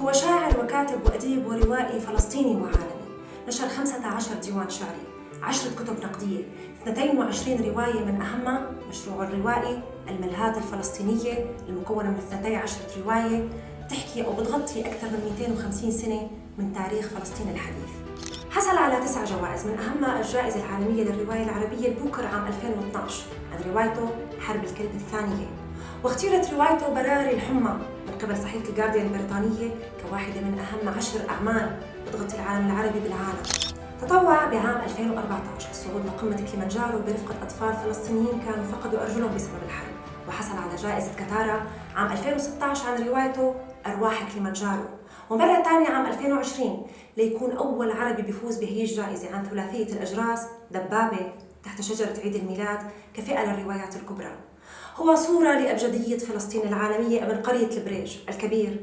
هو شاعر وكاتب وأديب وروائي فلسطيني وعالمي. نشر 15 ديوان شعري، 10 كتب نقدية، 22 رواية، من أهمها مشروعه الروائي الملهات الفلسطينية المكونة من 12 رواية تحكي أو بتغطي أكثر من 250 سنة من تاريخ فلسطين الحديث. حصل على 9 جوائز، من أهمها الجائزة العالمية للرواية العربية البوكر عام 2012 عن روايته حرب الكلب الثانية، واختيرت روايته براري الحمى من قبل صحيفة الجارديان البريطانية كواحدة من أهم 10 أعمال بتغطي العالم العربي بالعالم. تطوع بعام 2014 الصعود لقمة كليمانجارو برفقة أطفال فلسطينيين كانوا فقدوا أرجلهم بسبب الحرب، وحصل على جائزة كتارا عام 2016 عن روايته أرواح كليمانجارو، ومرة ثانية عام 2020 ليكون أول عربي بيفوز بهي الجائزة عن ثلاثية الأجراس دبابة تحت شجرة عيد الميلاد كفئة للروايات الكبرى. هو صورة لأبجدية فلسطين العالمية ابن قرية البريج الكبير